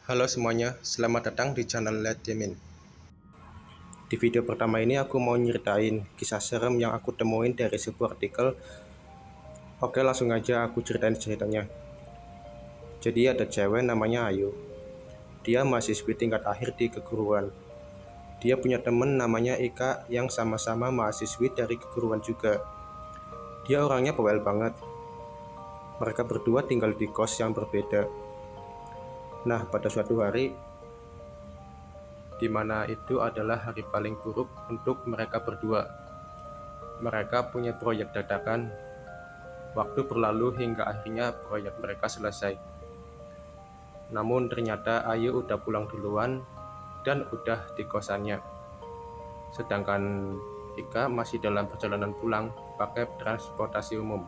Halo semuanya, selamat datang di channel Let Jamin. Di video pertama ini aku mau nyeritain kisah serem yang aku temuin dari sebuah artikel. Oke, langsung aja aku ceritain ceritanya. Jadi ada cewek namanya Ayu. Dia mahasiswi tingkat akhir di keguruan. Dia punya temen namanya Ika yang sama-sama mahasiswi dari keguruan juga. Dia orangnya bawel banget. Mereka berdua tinggal di kos yang berbeda. Nah, pada suatu hari, di mana itu adalah hari paling buruk untuk mereka berdua. Mereka punya proyek dadakan. Waktu berlalu hingga akhirnya proyek mereka selesai. Namun ternyata Ayu udah pulang duluan dan udah di kosannya. Sedangkan Ika masih dalam perjalanan pulang pakai transportasi umum.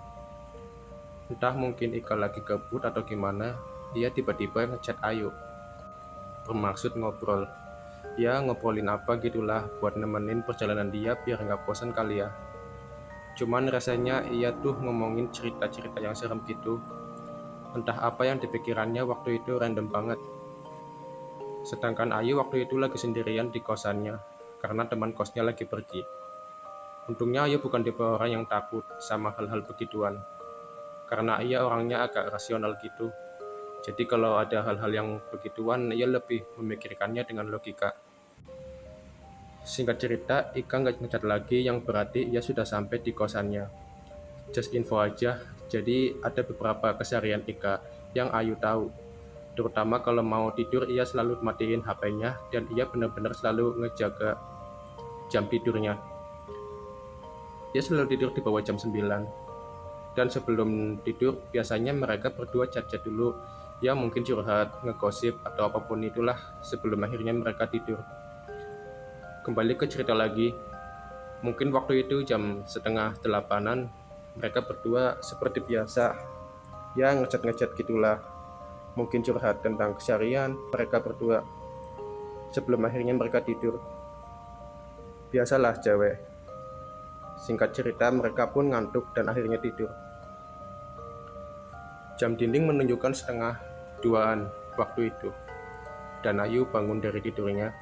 Entah mungkin Ika lagi gabut atau gimana, ia tiba-tiba ngechat Ayu. Bermaksud ngobrol. Ya ngobrolin apa gitulah buat nemenin perjalanan dia biar nggak bosan kali ya. Cuman rasanya ia tuh ngomongin cerita-cerita yang serem gitu. Entah apa yang dipikirannya waktu itu random banget. Sedangkan Ayu waktu itu lagi sendirian di kosannya, karena teman kosnya lagi pergi. Untungnya Ayu bukan tipe orang yang takut sama hal-hal begituan, karena ia orangnya agak rasional gitu. Jadi kalau ada hal-hal yang begituan, ia lebih memikirkannya dengan logika. Singkat cerita, Ika nggak ngecat lagi yang berarti ia sudah sampai di kosannya. Just info aja, jadi ada beberapa keseharian Ika yang Ayu tahu. Terutama kalau mau tidur ia selalu matiin HP-nya dan ia benar-benar selalu ngejaga jam tidurnya. Ia selalu tidur di bawah jam 9. Dan sebelum tidur biasanya mereka berdua chat-chat dulu. Ya mungkin curhat, ngegosip atau apapun itulah sebelum akhirnya mereka tidur. Kembali ke cerita lagi. Mungkin waktu itu jam setengah 8-an mereka berdua seperti biasa. Ya ngechat-ngechat gitulah. Mungkin curhat tentang keseharian mereka berdua sebelum akhirnya mereka tidur. Biasalah cewek. Singkat cerita mereka pun ngantuk dan akhirnya tidur. Jam dinding menunjukkan setengah 2-an waktu itu. Dan Ayu bangun dari tidurnya.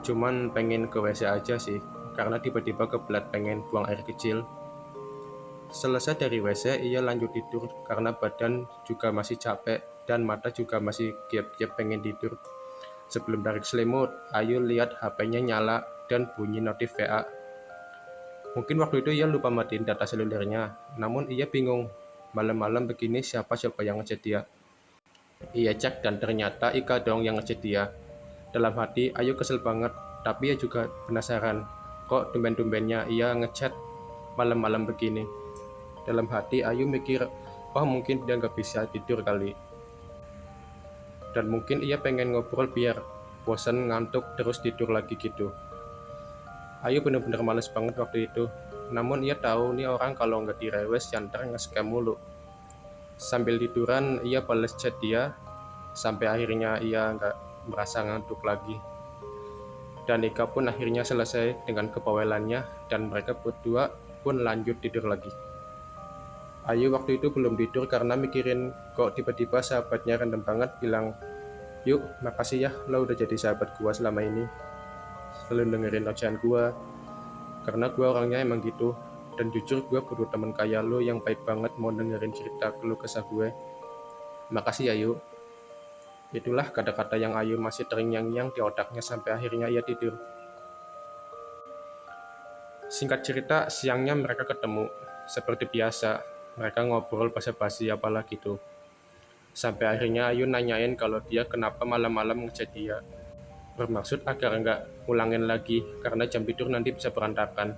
Cuman pengen ke WC aja sih, karena tiba-tiba kebelat pengen buang air kecil. Selesai dari WC, ia lanjut tidur karena badan juga masih capek dan mata juga masih giap-giap pengen tidur. Sebelum tarik selimut, Ayu lihat HP-nya nyala dan bunyi notif WA. Mungkin waktu itu ia lupa matiin data selulernya, namun ia bingung. Malam-malam begini siapa-siapa yang ngechat dia. Ia cek dan ternyata Ika dong yang ngechat dia. Dalam hati, Ayu kesel banget, tapi ia juga penasaran. Kok tumben-tumbennya ia ngechat malam-malam begini. Dalam hati, Ayu mikir, wah mungkin dia nggak bisa tidur kali. Dan mungkin ia pengen ngobrol biar bosan ngantuk terus tidur lagi gitu. Ayu bener-bener males banget waktu itu. Namun ia tahu nih orang kalau nggak direwes ntar nge-scam mulu. Sambil tiduran ia bales chat dia, sampai akhirnya ia nggak merasa ngantuk lagi. Dan Ika pun akhirnya selesai dengan kebawelannya dan mereka berdua pun lanjut tidur lagi. Ayu waktu itu belum tidur karena mikirin kok tiba-tiba sahabatnya random banget bilang, yuk makasih ya lo udah jadi sahabat gua selama ini. Selalu dengerin ocehan gua, karena gua orangnya emang gitu. Dan jujur gua butuh temen kayak lo yang baik banget mau dengerin cerita keluh kesah gue. Makasih ya yuk. Itulah kata-kata yang Ayu masih terngiang-ngiang di otaknya sampai akhirnya ia tidur. Singkat cerita, siangnya mereka ketemu. Seperti biasa, mereka ngobrol basa-basi apalah gitu. Sampai akhirnya Ayu nanyain kalau dia kenapa malam-malam ngechat dia. Bermaksud agar nggak ulangin lagi, karena jam tidur nanti bisa berantakan.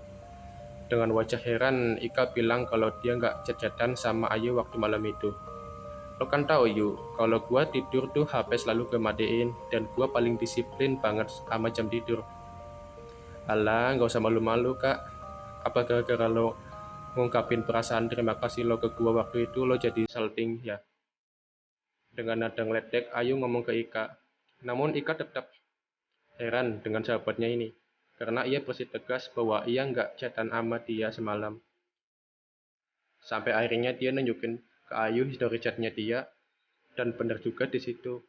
Dengan wajah heran, Ika bilang kalau dia nggak chat-chatan sama Ayu waktu malam itu. Lo kan tahu Yu, kalau gua tidur tuh HP selalu gue matiin, dan gua paling disiplin banget sama jam tidur. Alah, nggak usah malu-malu kak. Apa gara-gara lo ngungkapin perasaan terima kasih lo ke gua waktu itu lo jadi salting ya? Dengan nada ngeledek, Ayu ngomong ke Ika. Namun Ika tetap heran dengan sahabatnya ini, karena ia bersikeras bahwa ia nggak chatan sama dia semalam. Sampai akhirnya dia nunjukin ke Ayu history chatnya dia, dan benar juga di situ.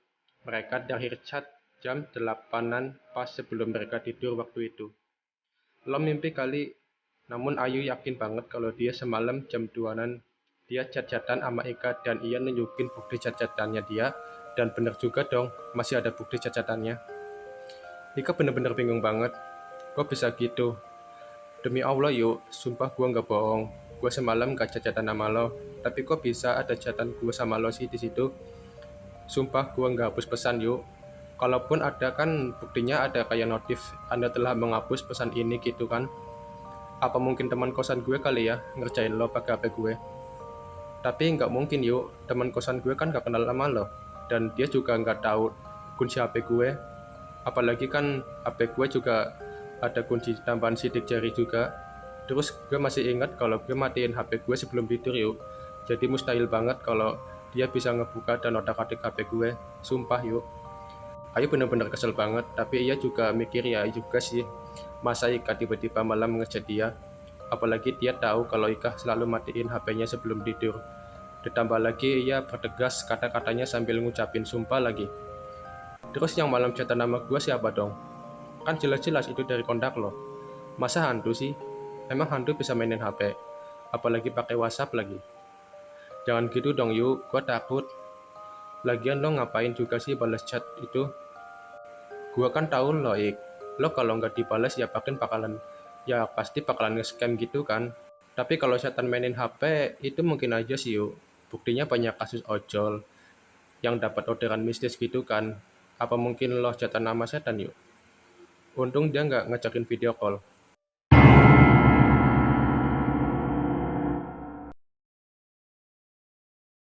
Mereka terakhir chat jam 8-an pas sebelum mereka tidur waktu itu. Lo mimpi kali, namun Ayu yakin banget kalau dia semalam jam 2-an dia chat-chatan sama Ika dan ia nunjukin bukti chat-chatannya dia. Dan bener juga dong, masih ada bukti chat-chatannya. Ika bener-bener bingung banget. Kok bisa gitu? Demi Allah yuk, sumpah gua nggak bohong. Gua semalam gak chat-chatan sama lo. Tapi kok bisa ada chatan gua sama lo sih di situ? Sumpah gua nggak hapus pesan yuk. Kalaupun ada kan buktinya ada kayak notif Anda telah menghapus pesan ini gitu kan. Apa mungkin teman kosan gue kali ya ngerjain lo pakai HP gue? Tapi nggak mungkin yuk, teman kosan gue kan gak kenal sama lo. Dan dia juga nggak tahu kunci HP gue. Apalagi kan HP gue juga ada kunci tambahan sidik jari juga. Terus gue masih ingat kalau gue matiin HP gue sebelum tidur yuk. Jadi mustahil banget kalau dia bisa ngebuka dan otak-atik HP gue. Sumpah yuk. Ayu bener-bener kesel banget, tapi ia juga mikir ya juga sih. Masa Ika tiba-tiba malam ngechat dia? Apalagi dia tahu kalau Ika selalu matiin HP-nya sebelum tidur. Ditambah lagi ia bertegas kata-katanya sambil ngucapin sumpah lagi. Terus yang malam chatan nama gue siapa dong? Kan jelas-jelas itu dari kontak lo. Masa hantu sih? Emang hantu bisa mainin HP? Apalagi pakai WhatsApp lagi. Jangan gitu dong yuk, gue takut. Lagian lo ngapain juga sih balas chat itu? Gua kan tahu lo, Ik. Lo kalau nggak dibales ya pasti bakalan nge-scam gitu kan. Tapi kalau setan mainin HP, itu mungkin aja sih yuk. Buktinya banyak kasus ojol yang dapat orderan mistis gitu kan. Apa mungkin lo chatan nama setan yuk? Untung dia nggak ngajakin video call.